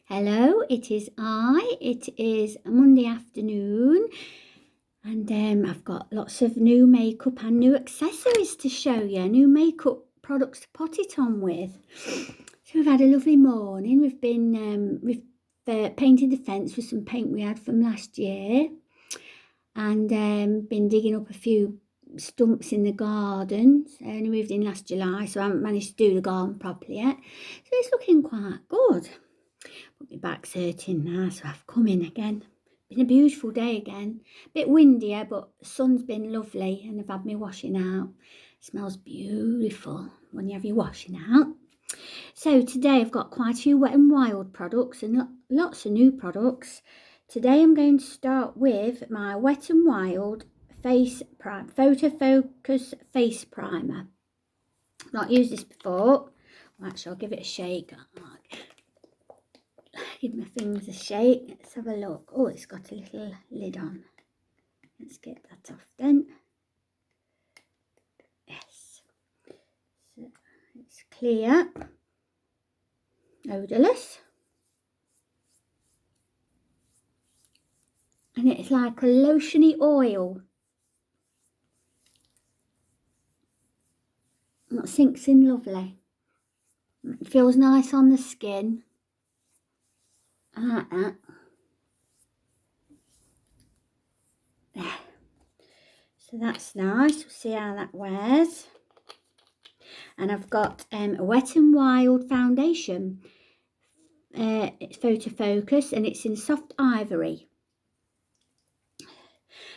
Hello, it is a Monday afternoon and I've got lots of new makeup and new accessories to show you, new makeup products to put it on with. So we've had a lovely morning. We've painted the fence with some paint we had from last year and been digging up a few stumps in the garden. I only moved in last July, so I haven't managed to do the garden properly yet. So it's looking quite good. But my back's hurting now, so I've come in again. Been a beautiful day again. A bit windier, but the sun's been lovely and I've had my washing out. It smells beautiful when you have your washing out. So today I've got quite a few Wet n Wild products and lots of new products. Today I'm going to start with my Wet n Wild Photo Focus Face Primer. I've not used this before. Well, actually, I'll give it a shake. Give my fingers a shake. Let's have a look. Oh, it's got a little lid on. Let's get that off then. Yes. So it's clear, odourless, and it's like a lotiony oil. That sinks in lovely. It feels nice on the skin. I like that. There. So that's nice. We'll see how that wears. And I've got a Wet n Wild foundation. It's Photo Focus and it's in soft ivory.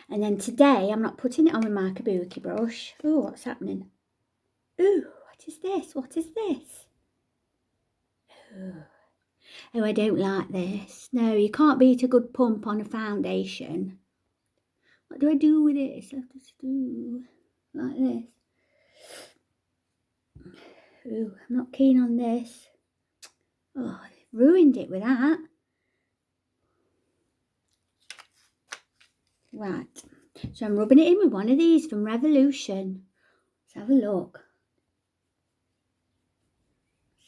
And then today I'm not putting it on with my kabuki brush. Oh, what's happening? Ooh, what is this? What is this? Oh, I don't like this. No, you can't beat a good pump on a foundation. What do I do with it? I have to do like this. Ooh, I'm not keen on this. Oh, I've ruined it with that. Right, so I'm rubbing it in with one of these from Revolution. Let's have a look.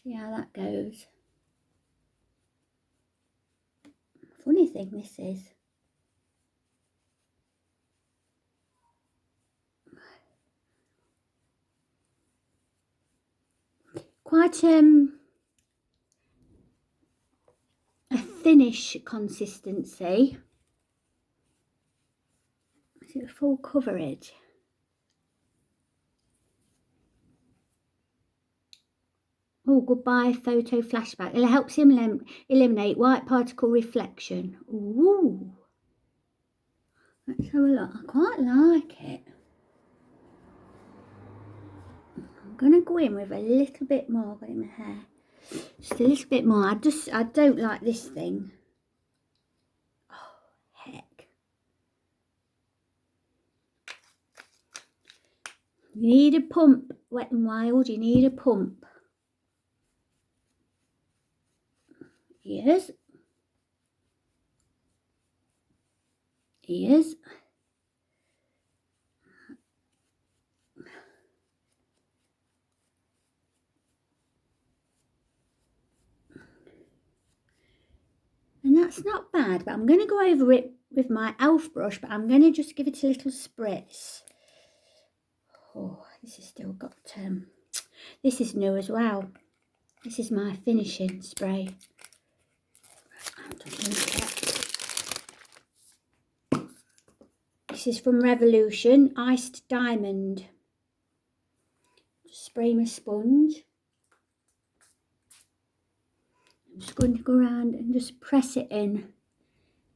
See how that goes. Funny thing this is. Quite a thinnish consistency. Is it full coverage? Oh, goodbye photo flashback. It helps eliminate white particle reflection. Ooh. Let's have a look. I quite like it. I'm going to go in with a little bit more. Got in my hair. Just a little bit more. I don't like this thing. Oh, heck. You need a pump, Wet n Wild. You need a pump. Ears. Ears. And that's not bad, but I'm going to go over it with my elf brush, but I'm going to just give it a little spritz. Oh, this has still got, this is new as well. This is my finishing spray. This is from Revolution, Iced Diamond. Just spray my sponge. I'm just going to go around and just press it in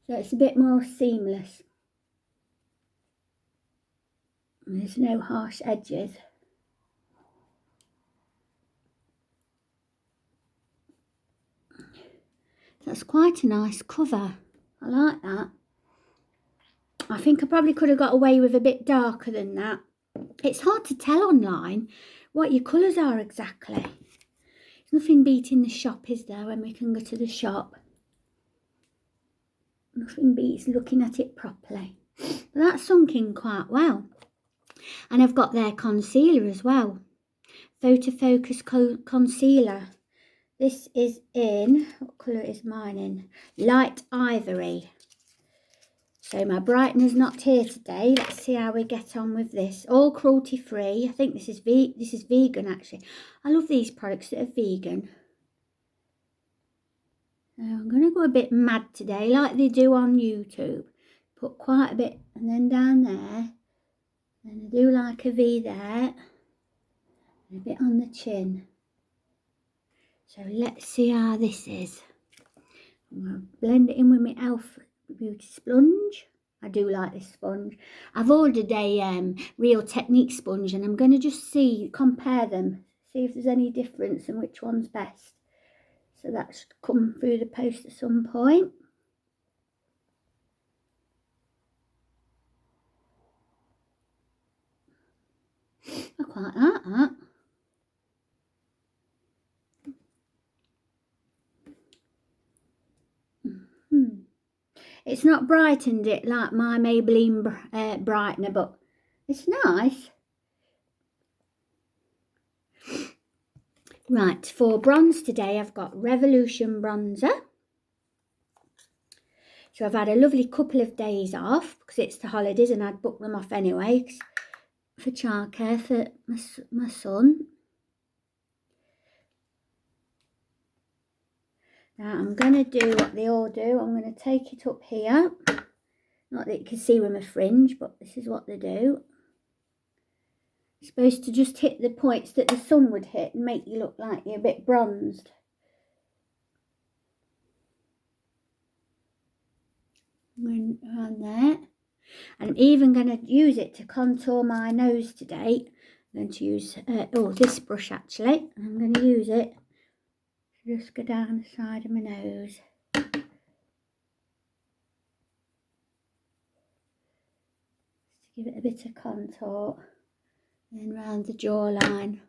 so it's a bit more seamless. And there's no harsh edges. That's quite a nice cover. I like that. I think I probably could have got away with a bit darker than that. It's hard to tell online what your colours are exactly. There's nothing beating the shop, is there, when we can go to the shop? Nothing beats looking at it properly. But that's sunk in quite well. And I've got their concealer as well. Photo Focus Concealer. This is in, what colour is mine in? Light ivory. So my brightener's not here today. Let's see how we get on with this. All cruelty free. I think this is vegan actually. I love these products that are vegan. I'm going to go a bit mad today, like they do on YouTube. Put quite a bit, and then down there, and I do like a V there, and a bit on the chin. So let's see how this is. I'm going to blend it in with my Elf Beauty sponge. I do like this sponge. I've ordered a Real Technique sponge, and I'm going to just compare them, see if there's any difference and which one's best. So that should come through the post at some point. I quite like that. It's not brightened it like my Maybelline brightener, but it's nice. Right, for bronze today, I've got Revolution bronzer. So I've had a lovely couple of days off because it's the holidays and I'd booked them off anyway for childcare for my son. Now I'm going to do what they all do. I'm going to take it up here. Not that you can see with my fringe, but this is what they do. It's supposed to just hit the points that the sun would hit and make you look like you're a bit bronzed. I'm going around there. And I'm even going to use it to contour my nose today. I'm going to use this brush actually. I'm going to use it to just go down the side of my nose. Just to give it a bit of contour. And then round the jawline.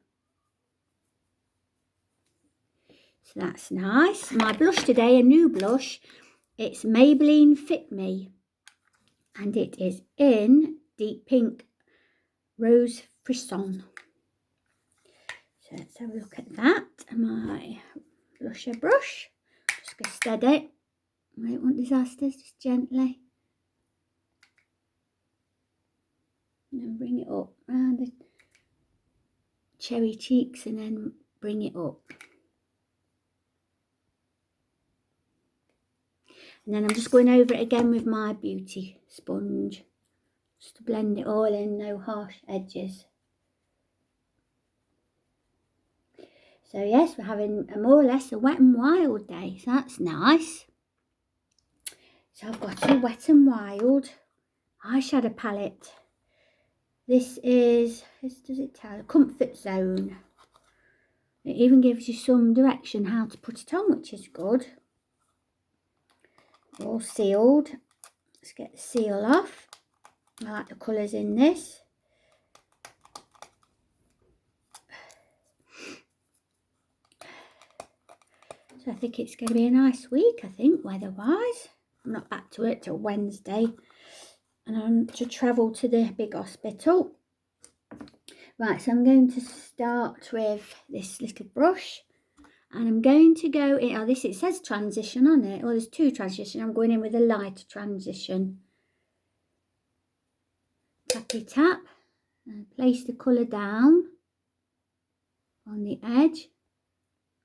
So that's nice. My blush today, a new blush. It's Maybelline Fit Me. And it is in Deep Pink Rose Frisson. So let's have a look at that. My blusher brush. Just go steady. I don't want disasters, just gently. And then bring it up around the cherry cheeks and then bring it up. And then I'm just going over it again with my beauty sponge. Just to blend it all in, no harsh edges. So yes, we're having more or less a wet and wild day. So that's nice. So I've got a Wet and Wild eyeshadow palette. This is, does it tell? Comfort Zone. It even gives you some direction how to put it on, which is good. All sealed. Let's get the seal off. I like the colours in this. So I think it's going to be a nice week, I think, weather-wise. I'm not back to it till Wednesday. And I'm to travel to the big hospital. Right, so I'm going to start with this little brush. And I'm going to go in, it says transition on it. Well, there's two transitions. I'm going in with a lighter transition. Tappy tap. And place the colour down on the edge.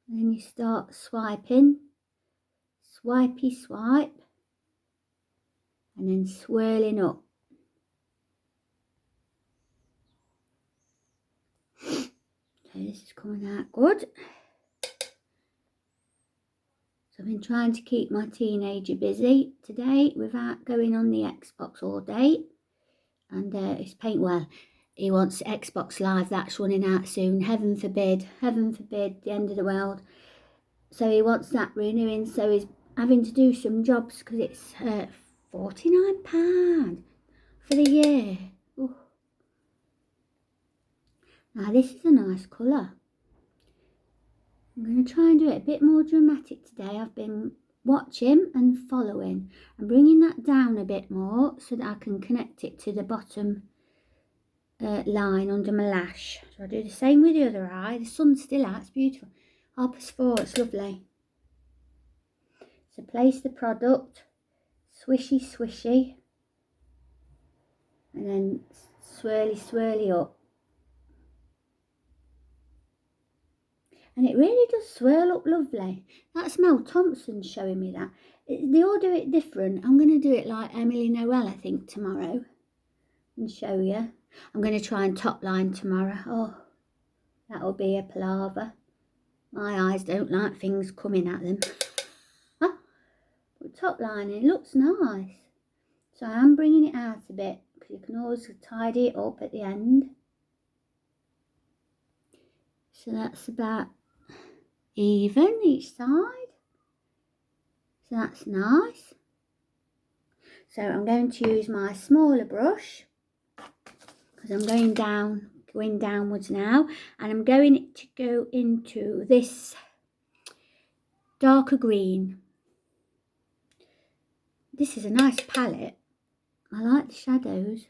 And then you start swiping. Swipey swipe. And then swirling up. So this is coming out good. I've been trying to keep my teenager busy today without going on the Xbox all day. And it's well, he wants Xbox Live, that's running out soon. Heaven forbid, the end of the world. So he wants that renewing, so he's having to do some jobs because it's £49 for the year. Ooh. Now this is a nice colour. I'm going to try and do it a bit more dramatic today. I've been watching and following and bringing that down a bit more so that I can connect it to the bottom line under my lash. So I'll do the same with the other eye. The sun's still out, it's beautiful. 4, it's lovely. So place the product, swishy, swishy, and then swirly, swirly up. And it really does swirl up lovely. That's Mel Thompson showing me that. They all do it different. I'm going to do it like Emily Noel, I think, tomorrow. And show you. I'm going to try and top line tomorrow. Oh, that'll be a palaver. My eyes don't like things coming at them. But top lining looks nice. So I am bringing it out a bit, because you can always tidy it up at the end. So that's about even each side. So that's nice. So I'm going to use my smaller brush, because I'm going downwards now, and I'm going to go into this darker green. This is a nice palette. I like the shadows.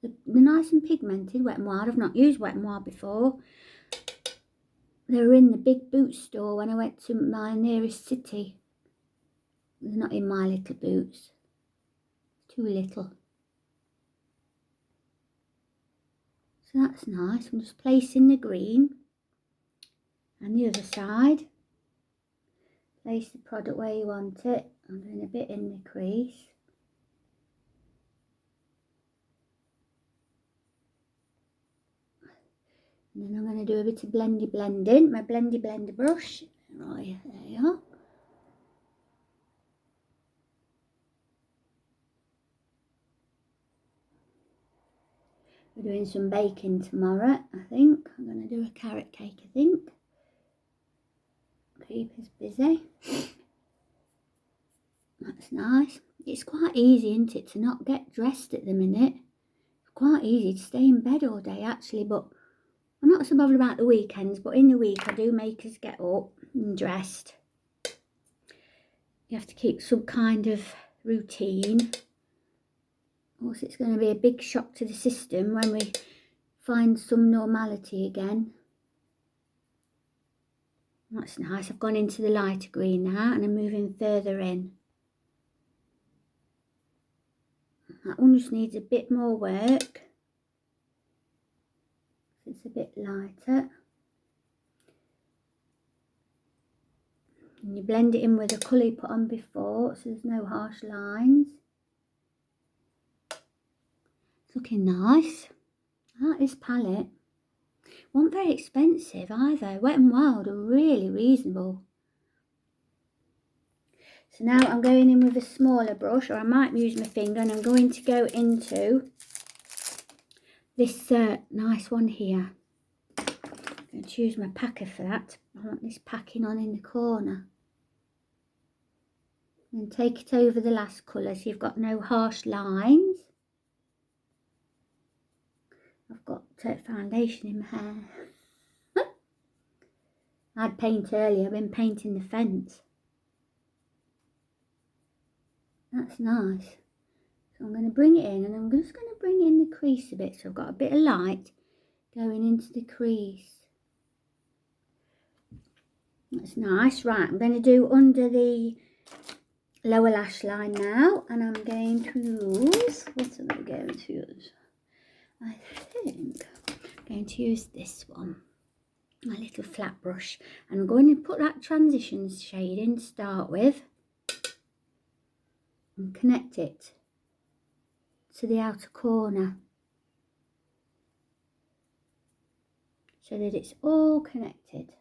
They're nice and pigmented. Wet n Wild. I've not used Wet n Wild before. They were in the big boot store when I went to my nearest city. They're not in My Little Boots. Too little. So that's nice. I'm just placing the green. And the other side. Place the product where you want it. I'm doing a bit in the crease. And then I'm going to do a bit of blending. My blender brush. Right, there you are. We're doing some baking tomorrow, I think. I'm going to do a carrot cake, I think. Keep us busy. That's nice. It's quite easy, isn't it, to not get dressed at the minute. It's quite easy to stay in bed all day, actually, but I'm not so bothered about the weekends, but in the week I do make us get up and dressed. You have to keep some kind of routine. Or it's going to be a big shock to the system when we find some normality again. That's nice. I've gone into the lighter green now and I'm moving further in. That one just needs a bit more work. It's a bit lighter. And you blend it in with the colour you put on before, so there's no harsh lines. It's looking nice. That is palette. Wasn't very expensive either. Wet n Wild are really reasonable. So now I'm going in with a smaller brush, or I might use my finger, and I'm going to go into this nice one here. I'm going to use my packer for that. I want this packing on in the corner. And take it over the last colour so you've got no harsh lines. I've got foundation in my hair. I had paint earlier. I've been painting the fence. That's nice. So I'm going to bring it in, and I'm just going to bring in the crease a bit. So I've got a bit of light going into the crease. That's nice. Right, I'm going to do under the lower lash line now, and I'm going to use, what am I going to use? I think I'm going to use this one, my little flat brush, and I'm going to put that transition shade in to start with and connect it to the outer corner so that it's all connected.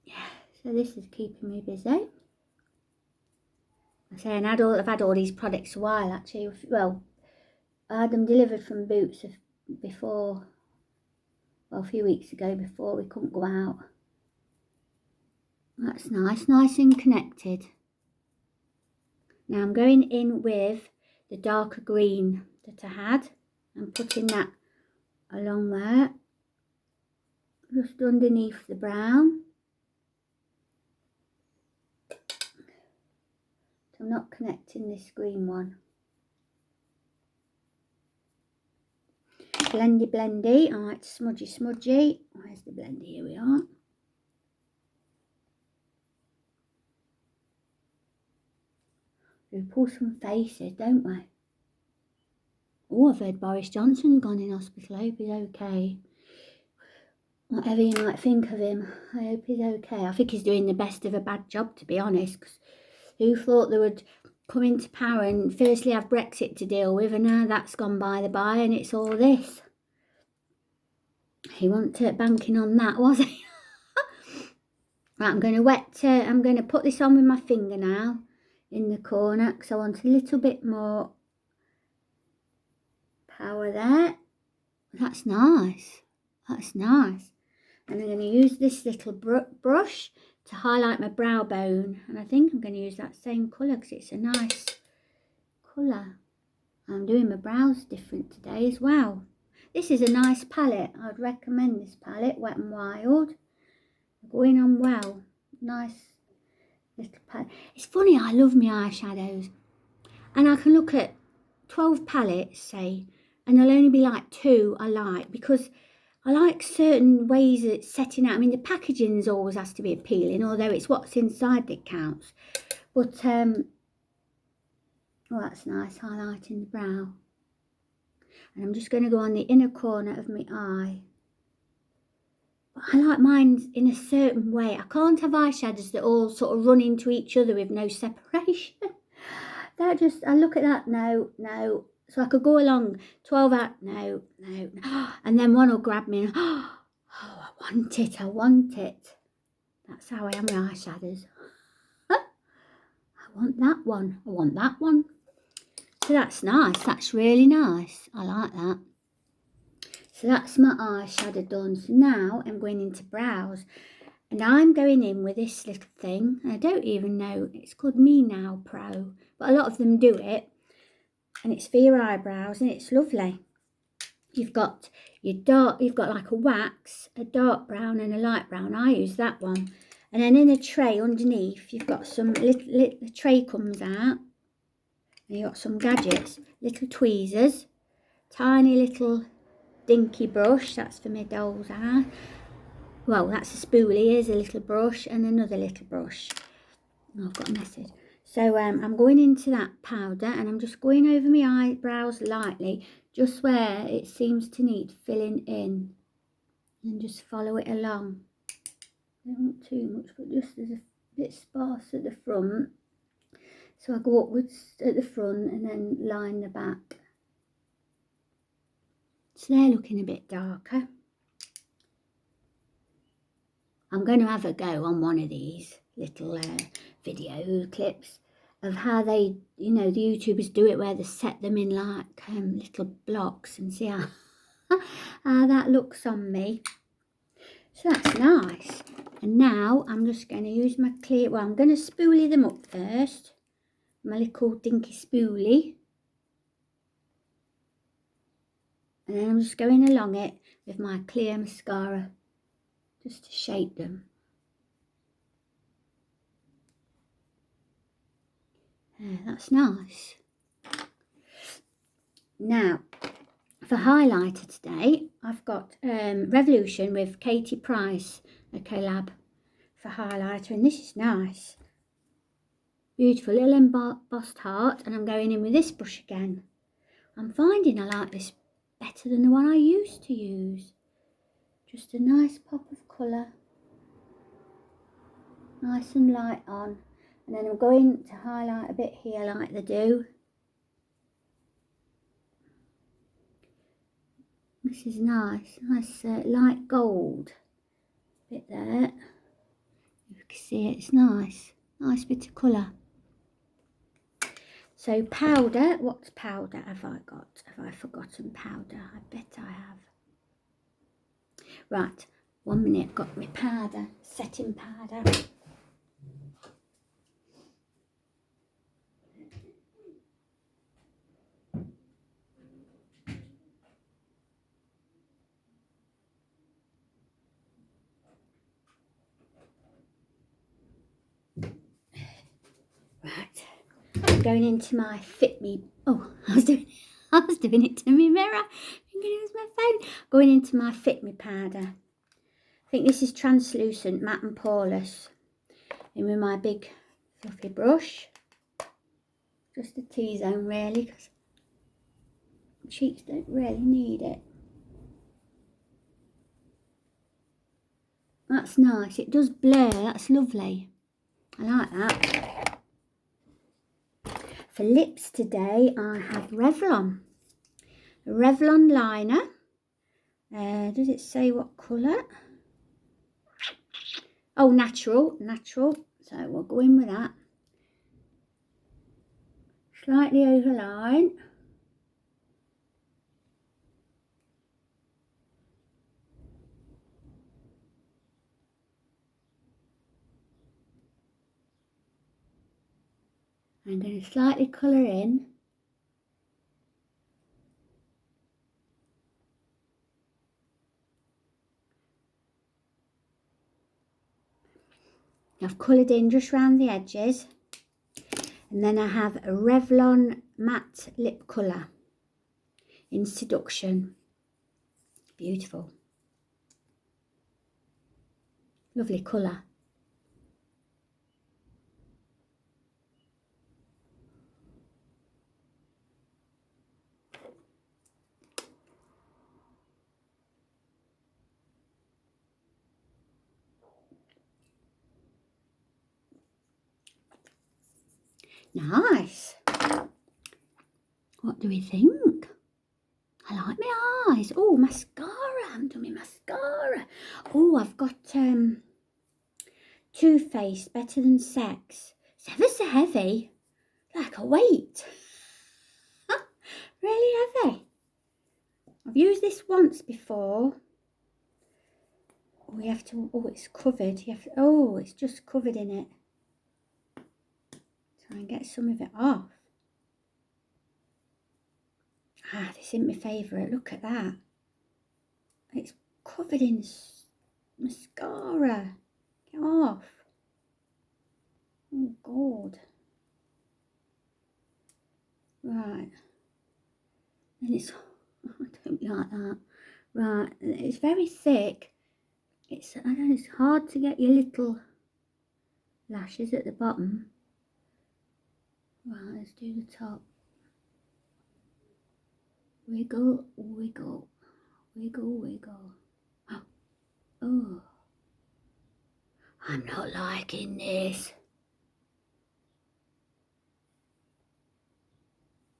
Yeah, so this is keeping me busy. I say, and I've had all these products a while actually. Well, I had them delivered from Boots before, well, a few weeks ago, before we couldn't go out. That's nice and connected. Now I'm going in with the darker green that I had and putting that along there, just underneath the brown. So I'm not connecting this green one. blendy blendy. I like smudgy smudgy. Where's the blendy? Here we are. We pull some faces, don't we? Oh, I've heard Boris Johnson's gone in hospital. I hope he's okay. Whatever you might think of him, I hope he's okay. I think he's doing the best of a bad job, to be honest. Cause who thought they would come into power and firstly have Brexit to deal with, and now that's gone by the by, and it's all this. He wasn't banking on that, was he? Right, I'm going to put this on with my finger now in the corner because I want a little bit more power there. That's nice. That's nice. And I'm going to use this little brush to highlight my brow bone. And I think I'm going to use that same colour because it's a nice colour. I'm doing my brows different today as well. This is a nice palette. I'd recommend this palette, Wet n Wild. Going on well. Nice little palette. It's funny, I love my eyeshadows. And I can look at 12 palettes, say, and there'll only be like 2 I like, because I like certain ways of setting out. I mean, the packaging always has to be appealing, although it's what's inside that counts. But, oh, that's nice, highlighting the brow. And I'm just going to go on the inner corner of my eye. But I like mine in a certain way. I can't have eyeshadows that all sort of run into each other with no separation. That just, I look at that, no. So I could go along 12 out, no. And then one will grab me and, oh, I want it. That's how I am with eyeshadows. I want that one. So that's nice. That's really nice. I like that. So that's my eyeshadow done. So now I'm going into brows. And I'm going in with this little thing. I don't even know. It's called Me Now Pro. But a lot of them do it. And it's for your eyebrows. And it's lovely. You've got like a wax, a dark brown and a light brown. I use that one. And then in a tray underneath, you've got some the tray comes out. And you've got some gadgets, little tweezers, tiny little dinky brush, that's for my doll's eye. Well, that's a spoolie, here's a little brush and another little brush. Oh, I've got a message. So I'm going into that powder and I'm just going over my eyebrows lightly, just where it seems to need filling in. And just follow it along. I don't want too much, but just as a bit sparse at the front. So I go upwards at the front and then line the back. So they're looking a bit darker. I'm going to have a go on one of these little video clips of how they, the YouTubers do it, where they set them in like little blocks and see how, how that looks on me. So that's nice. And now I'm just going to use my clear, I'm going to spoolie them up first. My little dinky spoolie. And then I'm just going along it with my clear mascara just to shape them. That's nice. Now, for highlighter today, I've got Revolution with Katie Price, a collab for highlighter, and this is nice. Beautiful little embossed heart, and I'm going in with this brush again. I'm finding I like this better than the one I used to use. Just a nice pop of colour. Nice and light on. And then I'm going to highlight a bit here like they do. This is nice. Nice light gold bit there. You can see it's nice. Nice bit of colour. So powder, what powder have I got? Have I forgotten powder? I bet I have. Right, 1 minute, I've got my powder, setting powder. Right, I'm going into my Fit Me. Oh, I was doing it to my mirror. thinking it was my phone. Going into my Fit Me powder. I think this is translucent matte and poreless. In with my big fluffy brush. Just a T-zone really, because cheeks don't really need it. That's nice. It does blur. That's lovely. I like that. For lips today, I have Revlon. A Revlon liner. Does it say what colour? Oh, natural. So we'll go in with that. Slightly overline. I'm going to slightly colour in. I've coloured in just round the edges. And then I have a Revlon matte lip colour in Seduction. Beautiful. Lovely colour. Nice. What do we think? I like my eyes. Oh, mascara. I haven't done my mascara. Oh, I've got Too Faced Better Than Sex. It's ever so heavy. Like a weight. Really heavy. I've used this once before. We have to, oh, it's covered. You have to, oh, it's just covered in it. Try and get some of it off. Ah, this isn't my favourite. Look at that. It's covered in mascara. Get off. Oh, God. Right. And it's, I don't like that. Right. It's very thick. It's, I don't know, it's hard to get your little lashes at the bottom. Right, let's do the top. Wiggle, wiggle, wiggle, wiggle. Oh, I'm not liking this.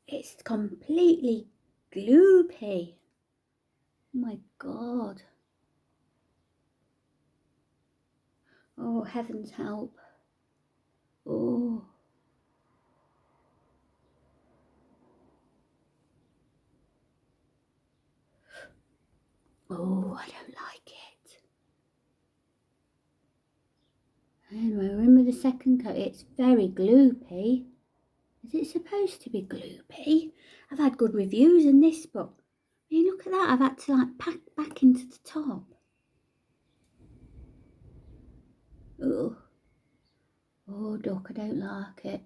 It's completely gloopy. Oh my God. Oh, heavens help. Oh. Oh, I don't like it. Anyway, we're in with the second coat. It's very gloopy. Is it supposed to be gloopy? I've had good reviews in this, but I mean, look at that. I've had to like pack back into the top. Oh, oh, duck, I don't like it.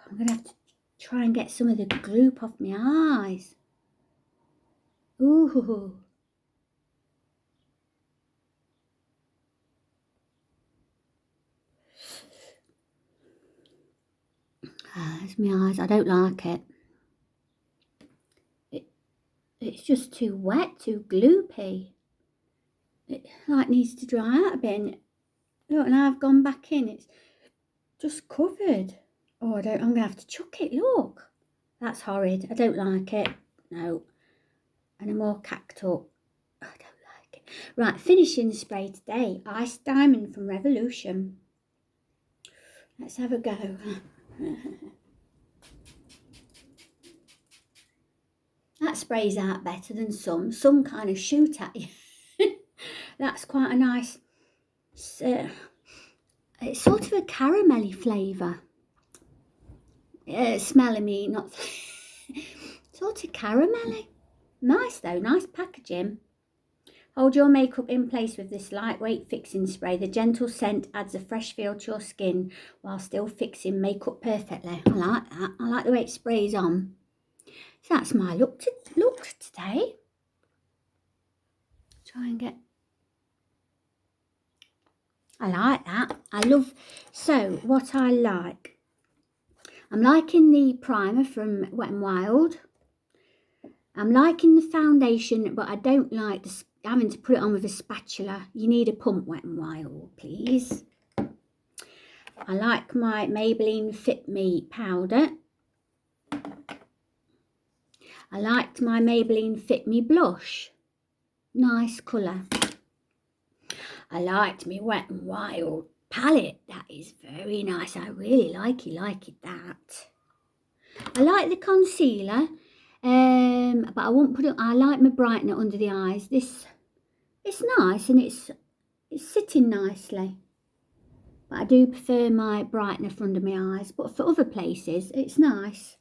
I'm going to have to try and get some of the gloop off my eyes. Ooh. There's my eyes. I don't like it. It's just too wet, too gloopy. It like needs to dry out a bit. Look, now I've gone back in. It's just covered. Oh, I'm going to have to chuck it. Look. That's horrid. I don't like it. No. And I'm all cacked up. I don't like it. Right, finishing spray today. Ice Diamond from Revolution. Let's have a go. That sprays out better than some. Some kind of shoot at you. That's quite a nice, it's sort of a caramelly flavour. Smell, I mean, not sort of caramelly. Nice though, nice packaging. Hold your makeup in place with this lightweight fixing spray. The gentle scent adds a fresh feel to your skin while still fixing makeup perfectly. I like that. I like the way it sprays on. So that's my look today. Try and get... I like that. I love... So, what I like... I'm liking the primer from Wet n Wild. I'm liking the foundation, but I don't like having to put it on with a spatula. You need a pump, Wet n Wild, please. I like my Maybelline Fit Me powder. I liked my Maybelline Fit Me blush. Nice colour. I liked my Wet n Wild palette. That is very nice. I really like it that. I like the concealer. But I won't put it... I like my brightener under the eyes. This... It's nice and it's sitting nicely. But I do prefer my brightener for under my eyes. But for other places, it's nice.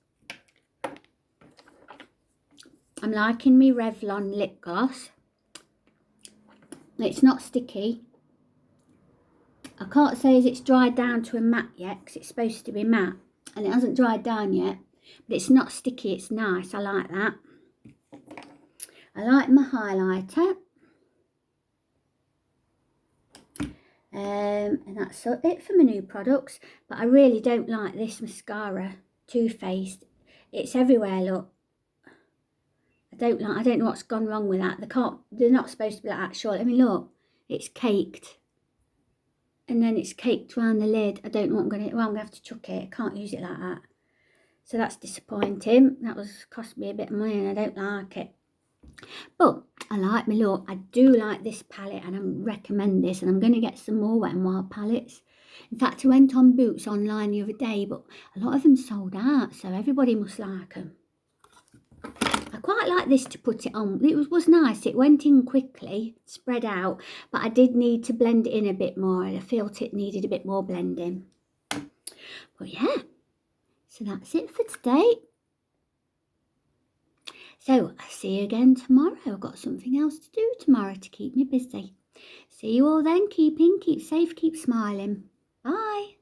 I'm liking my Revlon lip gloss. It's not sticky. I can't say as it's dried down to a matte yet, because it's supposed to be matte. And it hasn't dried down yet. But it's not sticky, it's nice. I like that. I like my highlighter. And that's it for my new products. But I really don't like this mascara, Too Faced. It's everywhere, look. I don't know what's gone wrong with that. They're not supposed to be like that, surely. I mean, look, it's caked. And then it's caked around the lid. I don't know what I'm going to... Well, I'm going to have to chuck it. I can't use it like that. So that's disappointing. That was cost me a bit of money and I don't like it. But I like my look. I do like this palette and I recommend this. And I'm going to get some more Wet n Wild palettes. In fact, I went on Boots online the other day, but a lot of them sold out. So everybody must like them. I quite like this to put it on. It was nice. It went in quickly, spread out. But I did need to blend it in a bit more. I felt it needed a bit more blending. But yeah. So that's it for today. So I'll see you again tomorrow. I've got something else to do tomorrow to keep me busy. See you all then. Keep safe, keep smiling. Bye.